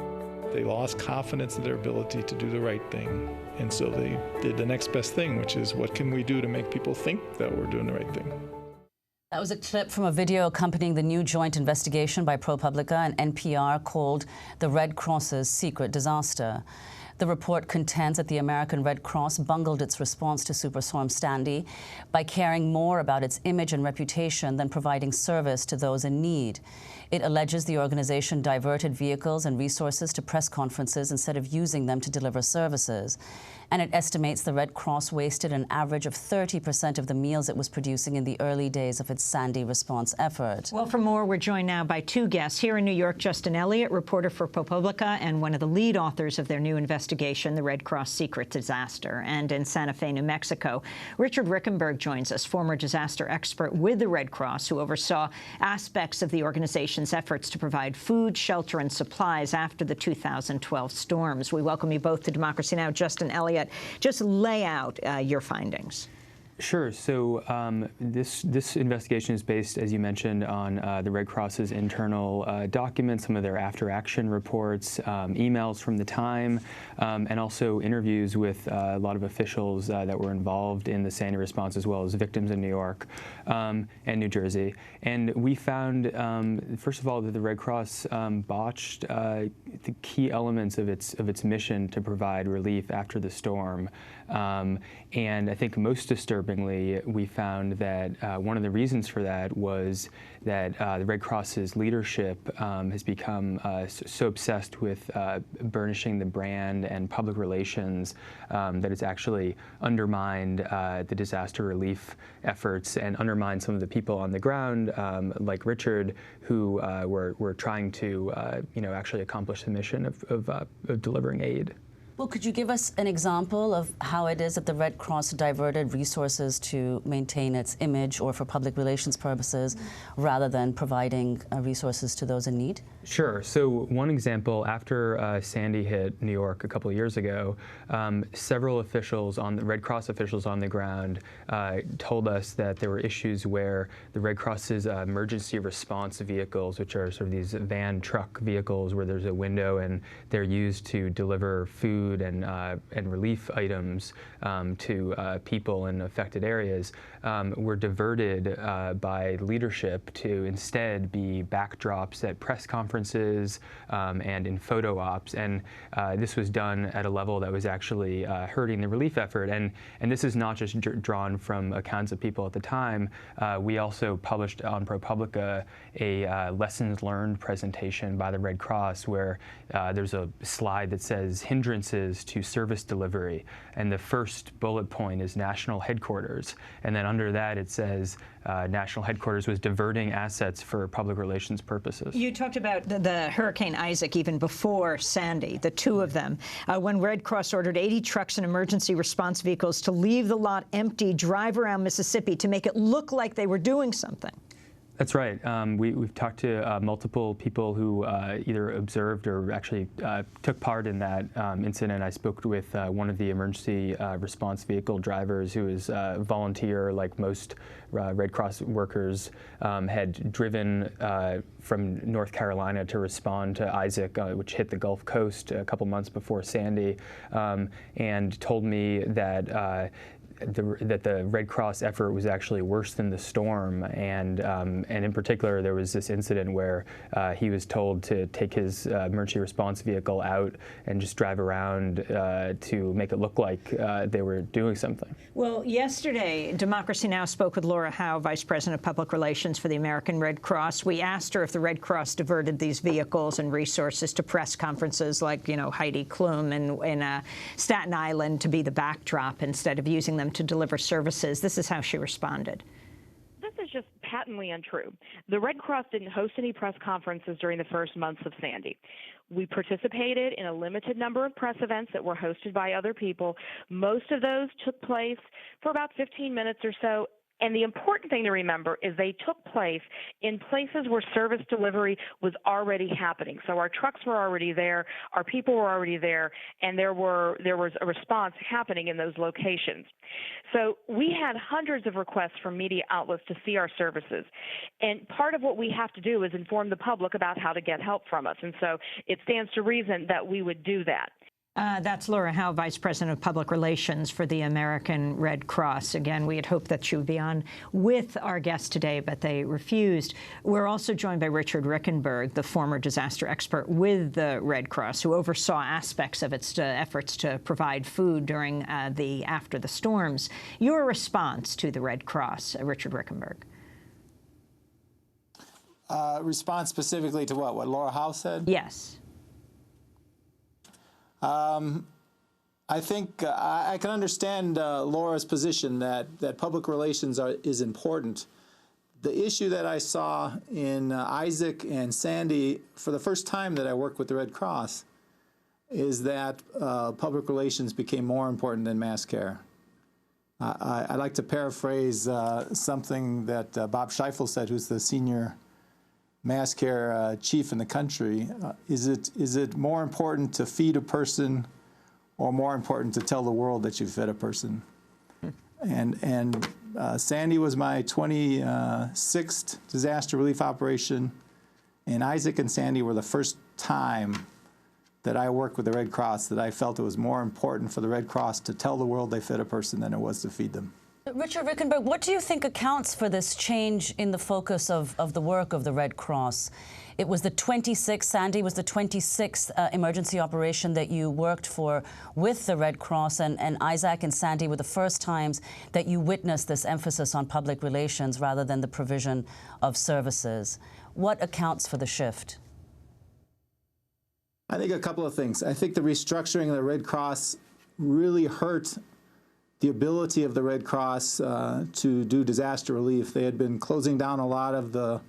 They lost confidence in their ability to do the right thing, and so they did the next best thing, which is, what can we do to make people think that we're doing the right thing? That was a clip from a video accompanying the new joint investigation by ProPublica and NPR called "The Red Cross's Secret Disaster." The report contends that the American Red Cross bungled its response to Superstorm Sandy by caring more about its image and reputation than providing service to those in need. It alleges the organization diverted vehicles and resources to press conferences instead of using them to deliver services. And it estimates the Red Cross wasted an average of 30% of the meals it was producing in the early days of its Sandy response effort. Well, for more, we're joined now by 2 guests. Here in New York, Justin Elliott, reporter for ProPublica and one of the lead authors of their new investigation, The Red Cross Secret Disaster. And in Santa Fe, New Mexico, Richard Rickenberg joins us, former disaster expert with the Red Cross, who oversaw aspects of the organization's efforts to provide food, shelter, and supplies after the 2012 storms. We welcome you both to Democracy Now!. Justin Elliott, just lay out your findings. Sure. So this investigation is based, as you mentioned, on the Red Cross's internal documents, some of their after-action reports, emails from the time, and also interviews with a lot of officials that were involved in the Sandy response, as well as victims in New York and New Jersey. And we found, first of all, that the Red Cross botched the key elements of its mission to provide relief after the storm. And I think most disturbingly, we found that one of the reasons for that was that the Red Cross's leadership has become so obsessed with burnishing the brand and public relations that it's actually undermined the disaster relief efforts and undermined some of the people on the ground, like Richard, who were trying to actually accomplish the mission of delivering aid. Well, could you give us an example of how it is that the Red Cross diverted resources to maintain its image or for public relations purposes rather than providing resources to those in need? Sure. So one example, after Sandy hit New York a couple of years ago, several officials, the Red Cross officials on the ground, told us that there were issues where the Red Cross's emergency response vehicles, which are sort of these van truck vehicles where there's a window and they're used to deliver food and relief items to people in affected areas, were diverted by leadership to instead be backdrops at press conferences and in photo ops. And this was done at a level that was actually hurting the relief effort. And this is not just drawn from accounts of people at the time. We also published on ProPublica a lessons learned presentation by the Red Cross where there's a slide that says hindrances to service delivery. And the first bullet point is national headquarters. And then under that it says national headquarters was diverting assets for public relations purposes. You talked about the Hurricane Isaac even before Sandy, the two of them, when Red Cross ordered 80 trucks and emergency response vehicles to leave the lot empty, drive around Mississippi to make it look like they were doing something. That's right. We've talked to multiple people who either observed or actually took part in that incident. I spoke with one of the emergency response vehicle drivers who is a volunteer, like most Red Cross workers, had driven from North Carolina to respond to Isaac, which hit the Gulf Coast a couple months before Sandy, and told me that the Red Cross effort was actually worse than the storm, and in particular there was this incident where he was told to take his emergency response vehicle out and just drive around to make it look like they were doing something. Well, yesterday, Democracy Now! Spoke with Laura Howe, Vice President of Public Relations for the American Red Cross. We asked her if the Red Cross diverted these vehicles and resources to press conferences like, you know, Heidi Klum in Staten Island to be the backdrop instead of using them to deliver services. This is how she responded. This is just patently untrue. The Red Cross didn't host any press conferences during the first months of Sandy. We participated in a limited number of press events that were hosted by other people. Most of those took place for about 15 minutes or so. And the important thing to remember is they took place in places where service delivery was already happening. So our trucks were already there, our people were already there, and there was a response happening in those locations. So we had hundreds of requests from media outlets to see our services. And part of what we have to do is inform the public about how to get help from us. And so it stands to reason that we would do that. That's Laura Howe, Vice President of Public Relations for the American Red Cross. Again, we had hoped that she would be on with our guest today, but they refused. We're also joined by Richard Rickenberg, the former disaster expert with the Red Cross, who oversaw aspects of its efforts to provide food during after the storms. Your response to the Red Cross, Richard Rickenberg? Response specifically to what Laura Howe said? Yes. I think I can understand Laura's position that public relations is important. The issue that I saw in Isaac and Sandy for the first time that I worked with the Red Cross is that public relations became more important than mass care. I'd like to paraphrase something that Bob Scheifel said, who's the senior mass care chief in the country. Is it more important to feed a person or more important to tell the world that you fed a person? And Sandy was my 26th disaster relief operation, and Isaac and Sandy were the first time that I worked with the Red Cross that I felt it was more important for the Red Cross to tell the world they fed a person than it was to feed them. Richard Rickenberg, what do you think accounts for this change in the focus of the work of the Red Cross? It was the 26th, Sandy was the 26th emergency operation that you worked for with the Red Cross, and Isaac and Sandy were the first times that you witnessed this emphasis on public relations rather than the provision of services. What accounts for the shift? I think a couple of things. I think the restructuring of the Red Cross really hurt the ability of the Red Cross to do disaster relief. They had been closing down a lot of the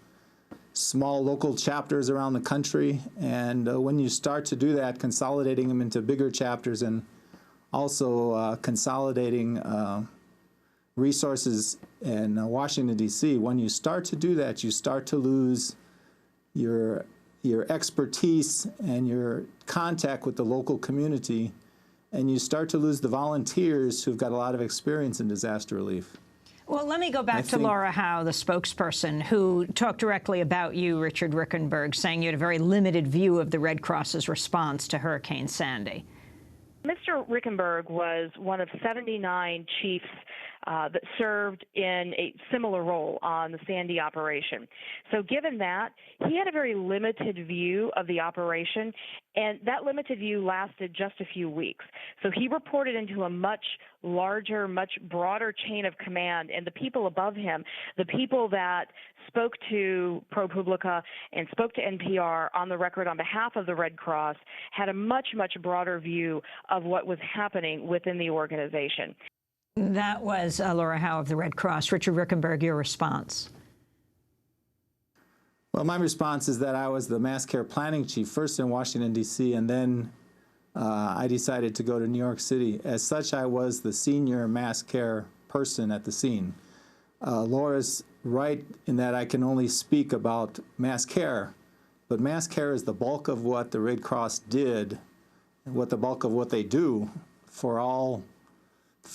small local chapters around the country, and when you start to do that, consolidating them into bigger chapters and also consolidating resources in Washington, D.C., when you start to do that, you start to lose your expertise and your contact with the local community, and you start to lose the volunteers who've got a lot of experience in disaster relief. Well, let me go back to Laura Howe, the spokesperson, who talked directly about you, Richard Rickenberg, saying you had a very limited view of the Red Cross's response to Hurricane Sandy. Mr. Rickenberg was one of 79 chiefs that served in a similar role on the Sandy operation. So given that, he had a very limited view of the operation, and that limited view lasted just a few weeks. So he reported into a much larger, much broader chain of command, and the people above him, the people that spoke to ProPublica and spoke to NPR on the record on behalf of the Red Cross, had a much, much broader view of what was happening within the organization. That was Laura Howe of the Red Cross. Richard Rickenberg, your response. Well, my response is that I was the mass care planning chief, first in Washington, D.C., and then I decided to go to New York City. As such, I was the senior mass care person at the scene. Laura's right in that I can only speak about mass care, but mass care is the bulk of what the Red Cross did, and what the bulk of what they do for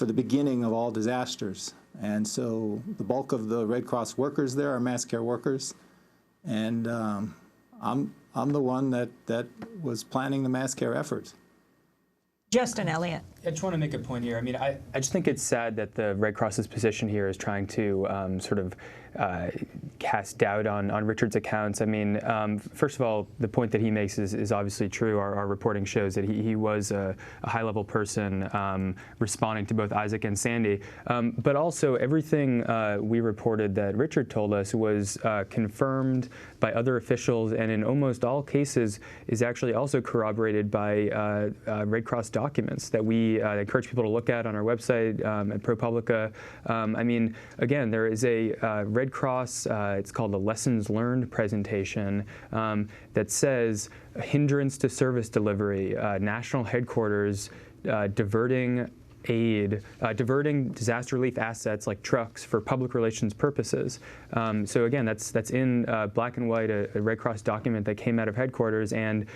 the beginning of all disasters. And so the bulk of the Red Cross workers there are mass care workers, and I'm the one that was planning the mass care efforts. Justin Elliott. I just want to make a point here. I mean, I just think it's sad that the Red Cross's position here is trying to sort of cast doubt on Richard's accounts. I mean, first of all, the point that he makes is obviously true. Our reporting shows that he was a high-level person responding to both Isaac and Sandy. But also, everything we reported that Richard told us was confirmed by other officials, and in almost all cases is actually also corroborated by Red Cross documents that we encourage people to look at on our website at ProPublica. I mean, again, there is a Red Cross, it's called the Lessons Learned presentation that says hindrance to service delivery, national headquarters diverting aid, diverting disaster relief assets like trucks for public relations purposes. So again, that's in black and white, a Red Cross document that came out of headquarters. And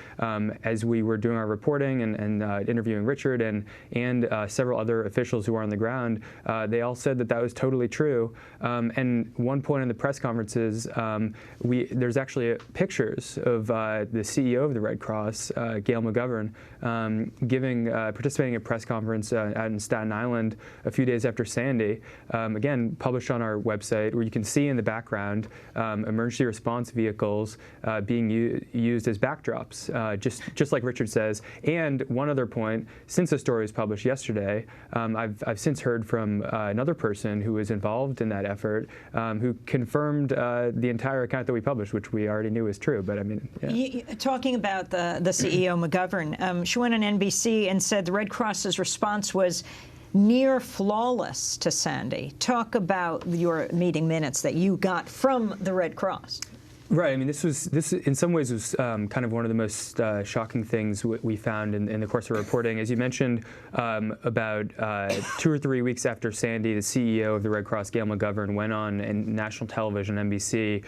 as we were doing our reporting and interviewing Richard and several other officials who are on the ground, they all said that was totally true. And one point in the press conferences, there's actually pictures of the CEO of the Red Cross, Gail McGovern, participating in a press conference out in Staten Island a few days after Sandy, again, published on our website, where you can see in the background emergency response vehicles being used as backdrops, just like Richard says. And one other point, since the story was published yesterday, I've since heard from another person who was involved in that effort, who confirmed the entire account that we published, which we already knew was true. But I mean, yeah. Talking about the CEO McGovern, she went on NBC and said the Red Cross's response was near flawless to Sandy. Talk about your meeting minutes that you got from the Red Cross. Right. I mean, this in some ways was kind of one of the most shocking things we found in the course of reporting. As you mentioned, about 2 or 3 weeks after Sandy, the CEO of the Red Cross, Gail McGovern, went on national television, NBC,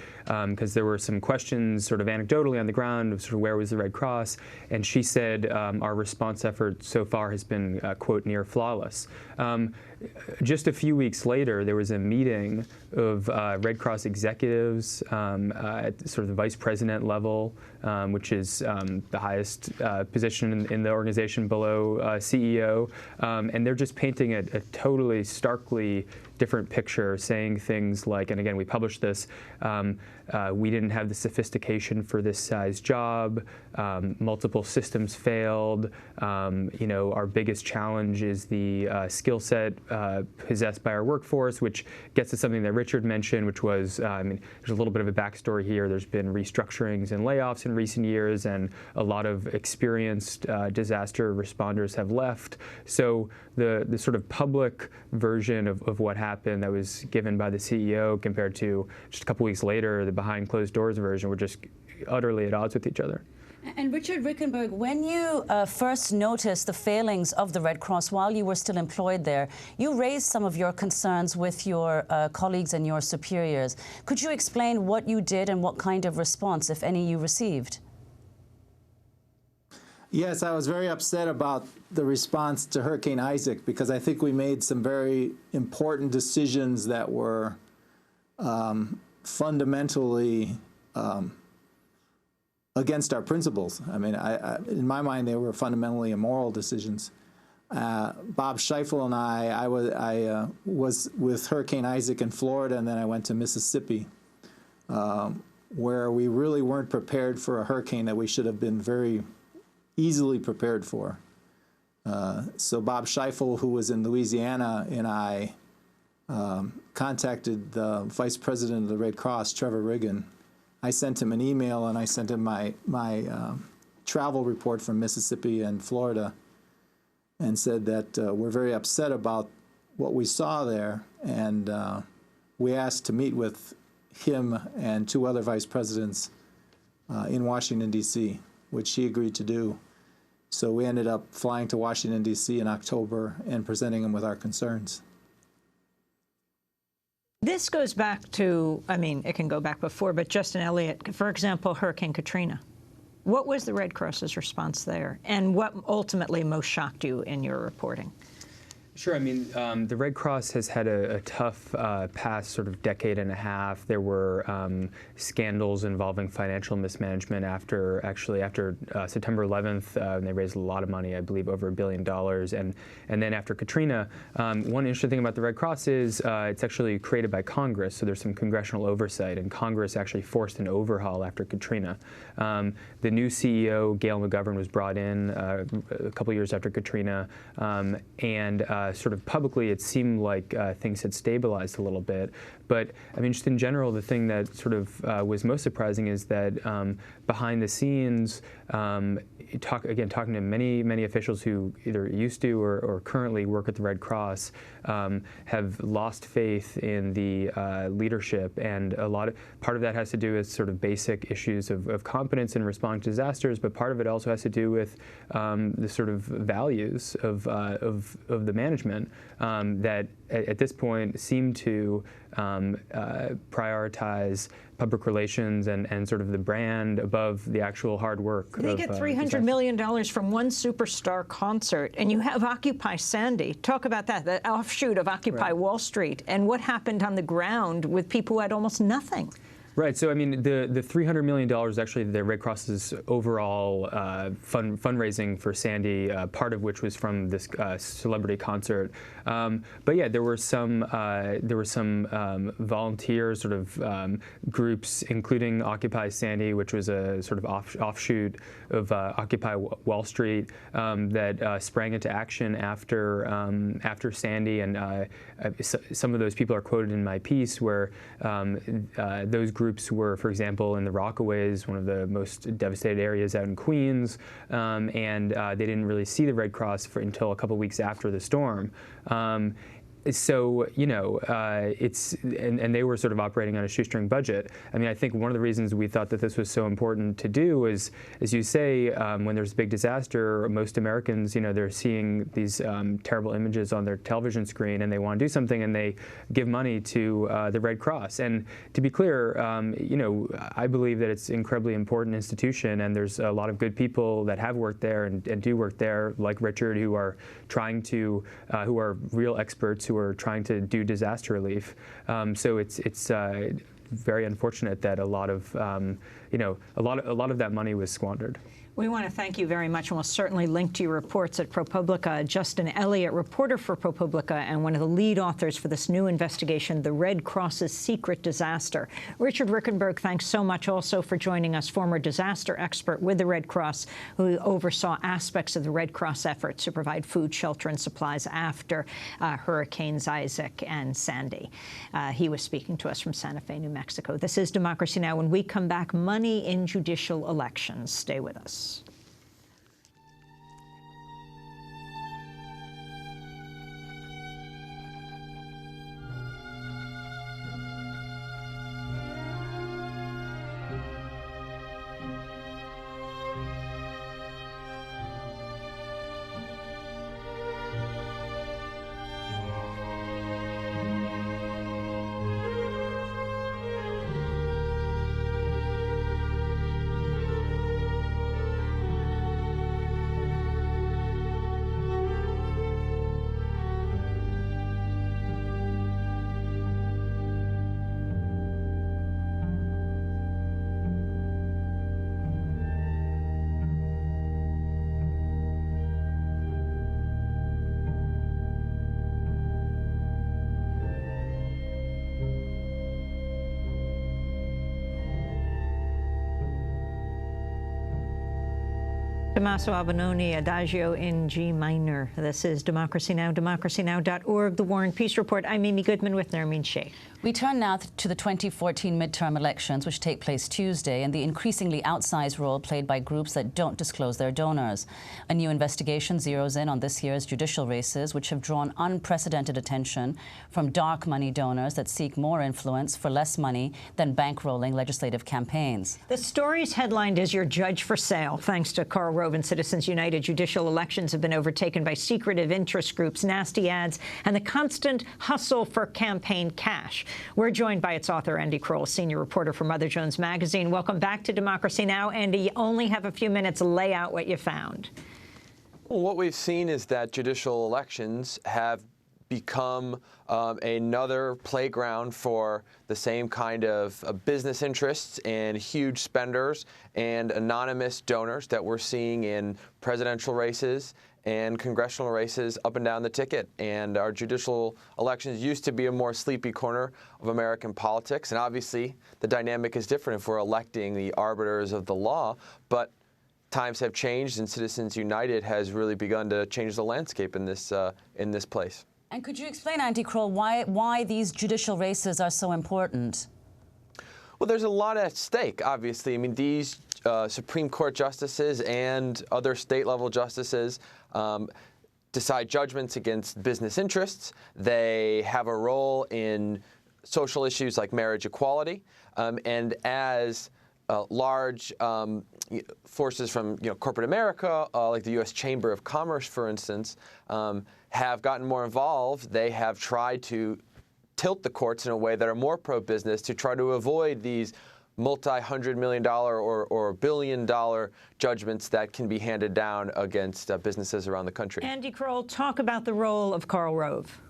because there were some questions sort of anecdotally on the ground of sort of where was the Red Cross, and she said our response effort so far has been, quote, near flawless. Just a few weeks later, there was a meeting of Red Cross executives at sort of the vice president level, which is the highest position in the organization below CEO, and they're just painting a totally starkly different picture, saying things like, and again, we published this, we didn't have the sophistication for this size job, multiple systems failed, our biggest challenge is the skill set possessed by our workforce, which gets to something that Richard mentioned, which was, there's a little bit of a backstory here. There's been restructurings and layoffs in recent years, and a lot of experienced disaster responders have left. So the sort of public version of what happened that was given by the CEO compared to just a couple weeks later, the behind closed doors version, were just utterly at odds with each other. And Richard Rickenberg, when you first noticed the failings of the Red Cross while you were still employed there, you raised some of your concerns with your colleagues and your superiors. Could you explain what you did and what kind of response, if any, you received? Yes, I was very upset about the response to Hurricane Isaac, because I think we made some very important decisions that were fundamentally against our principles. I mean, in my mind, they were fundamentally immoral decisions. Bob Scheifel and I was with Hurricane Isaac in Florida, and then I went to Mississippi, where we really weren't prepared for a hurricane that we should have been very easily prepared for. So Bob Scheifel, who was in Louisiana, and I contacted the Vice President of the Red Cross, Trevor Riggin. I sent him an email, and I sent him my travel report from Mississippi and Florida, and said that we're very upset about what we saw there, and we asked to meet with him and 2 other vice presidents in Washington, D.C., which he agreed to do. So we ended up flying to Washington, D.C. in October and presenting him with our concerns. This goes back to, I mean, it can go back before, but Justin Elliott, for example, Hurricane Katrina. What was the Red Cross's response there, and what ultimately most shocked you in your reporting? Sure. I mean, the Red Cross has had a tough past sort of decade and a half. There were scandals involving financial mismanagement after September 11th. And they raised a lot of money, I believe over $1 billion. And then after Katrina, one interesting thing about the Red Cross is it's actually created by Congress. So there's some congressional oversight, and Congress actually forced an overhaul after Katrina. The new CEO, Gail McGovern, was brought in a couple years after Katrina, and sort of publicly it seemed like things had stabilized a little bit. But I mean, just in general, the thing that sort of was most surprising is that behind the scenes, talking to many officials who either used to or currently work at the Red Cross, have lost faith in the leadership, and part of that has to do with sort of basic issues of competence in responding to disasters, but part of it also has to do with the sort of values of the management that at this point seem to prioritize public relations and sort of the brand above the actual hard work. They get $300 million from one superstar concert, and you have Occupy Sandy. Talk about that, the offshoot of Occupy Wall Street, and what happened on the ground with people who had almost nothing. Right. So, I mean, the $300 million is actually the Red Cross's overall fundraising for Sandy, part of which was from this celebrity concert. But yeah, there were some volunteer sort of groups, including Occupy Sandy, which was a sort of offshoot of Occupy Wall Street, that sprang into action after Sandy, and some of those people are quoted in my piece, where those groups were, for example, in the Rockaways, one of the most devastated areas out in Queens, and they didn't really see the Red Cross until a couple weeks after the storm. So, you know, and they were sort of operating on a shoestring budget. I mean, I think one of the reasons we thought that this was so important to do is, as you say, when there's a big disaster, most Americans, you know, they're seeing these terrible images on their television screen, and they want to do something, and they give money to the Red Cross. And to be clear, you know, I believe that it's an incredibly important institution, and there's a lot of good people that have worked there and do work there, like Richard, who are trying to, who are real experts who are trying to do disaster relief. So it's very unfortunate that a lot of you know, a lot of that money was squandered. We want to thank you very much, and we'll certainly link to your reports at ProPublica. Justin Elliott, reporter for ProPublica and one of the lead authors for this new investigation, The Red Cross's Secret Disaster. Richard Rickenberg, thanks so much also for joining us, former disaster expert with the Red Cross, who oversaw aspects of the Red Cross efforts to provide food, shelter, and supplies after Hurricanes Isaac and Sandy. He was speaking to us from Santa Fe, New Mexico. This is Democracy Now! When we come back, money in judicial elections. Stay with us. Tommaso Albinoni, Adagio in G minor. This is Democracy Now!, democracynow.org, The War and Peace Report. I'm Amy Goodman with Nermeen Sheikh. We turn now to the 2014 midterm elections, which take place Tuesday, and the increasingly outsized role played by groups that don't disclose their donors. A new investigation zeroes in on this year's judicial races, which have drawn unprecedented attention from dark money donors that seek more influence for less money than bankrolling legislative campaigns. The story's headlined as Your Judge for Sale. Thanks to Karl Rove and Citizens United, judicial elections have been overtaken by secretive interest groups, nasty ads, and the constant hustle for campaign cash. We're joined by its author, Andy Kroll, senior reporter for Mother Jones Magazine. Welcome back to Democracy Now! Andy, you only have a few minutes. Lay out what you found. Well, what we've seen is that judicial elections have become another playground for the same kind of business interests and huge spenders and anonymous donors that we're seeing in presidential races and congressional races up and down the ticket. And our judicial elections used to be a more sleepy corner of American politics. And obviously, the dynamic is different if we're electing the arbiters of the law. But times have changed, and Citizens United has really begun to change the landscape in this place. And could you explain, Andy Kroll, why these judicial races are so important? Well, there's a lot at stake, obviously. I mean, these Supreme Court justices and other state-level justices decide judgments against business interests. They have a role in social issues like marriage equality. And as large forces from corporate America, like the U.S. Chamber of Commerce, for instance, have gotten more involved, they have tried to tilt the courts in a way that are more pro-business to try to avoid these multi-hundred-million-dollar or billion-dollar judgments that can be handed down against businesses around the country. Andy Kroll, talk about the role of Karl Rove.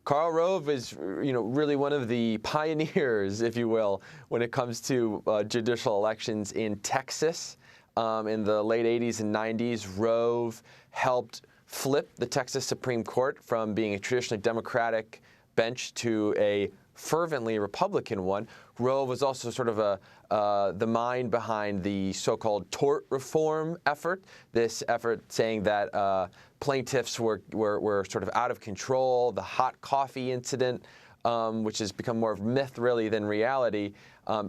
Karl Rove is, really one of the pioneers, if you will, when it comes to judicial elections in Texas. In the late 80s and 90s, Rove helped flip the Texas Supreme Court from being a traditionally Democratic bench to a fervently Republican one. Rove was also sort of the mind behind the so-called tort reform effort, this effort saying that plaintiffs were sort of out of control, the hot coffee incident, which has become more of myth, really, than reality.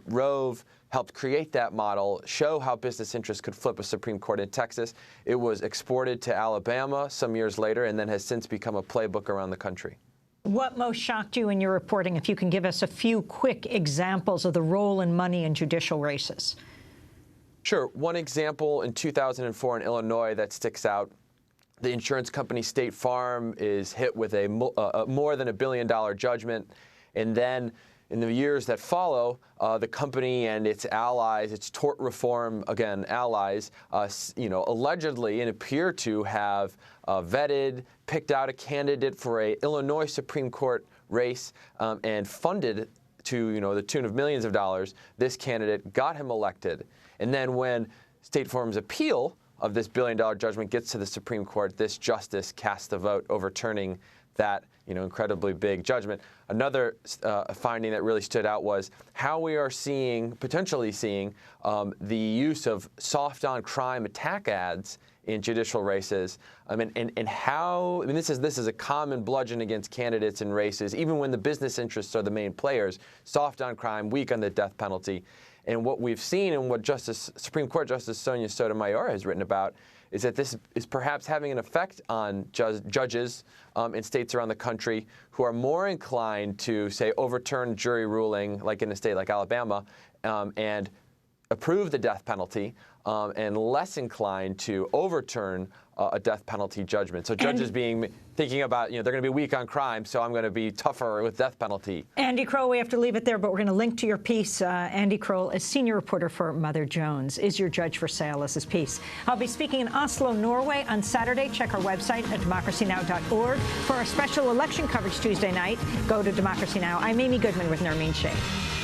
Rove helped create that model, show how business interests could flip a Supreme Court in Texas. It was exported to Alabama some years later and then has since become a playbook around the country. What most shocked you in your reporting, if you can give us a few quick examples of the role and money in judicial races? Sure. One example in 2004 in Illinois that sticks out, the insurance company State Farm is hit with a more than $1 billion judgment. And then in the years that follow, the company and its allies, its tort reform, again, allies, allegedly and appear to have vetted, picked out a candidate for a Illinois Supreme Court race and funded to, the tune of millions of dollars. This candidate got him elected. And then when State Farm's appeal of this $1 billion judgment gets to the Supreme Court, this justice casts a vote overturning that incredibly big judgment. Another finding that really stood out was how we are potentially seeing the use of soft-on-crime attack ads in judicial races, and how this is a common bludgeon against candidates in races, even when the business interests are the main players. Soft on crime, weak on the death penalty, and what we've seen and what Supreme Court Justice Sonia Sotomayor has written about is that this is perhaps having an effect on judges in states around the country who are more inclined to, say, overturn jury ruling, like in a state like Alabama, and approve the death penalty, and less inclined to overturn a death penalty judgment. So judges thinking about, they're going to be weak on crime, so I'm going to be tougher with death penalty. Andy Kroll, we have to leave it there, but we're going to link to your piece. Andy Kroll is senior reporter for Mother Jones. Is Your Judge for Sale is his piece. I'll be speaking in Oslo, Norway on Saturday. Check our website at democracynow.org. For our special election coverage Tuesday night, go to Democracy Now! I'm Amy Goodman with Nermeen Sheikh.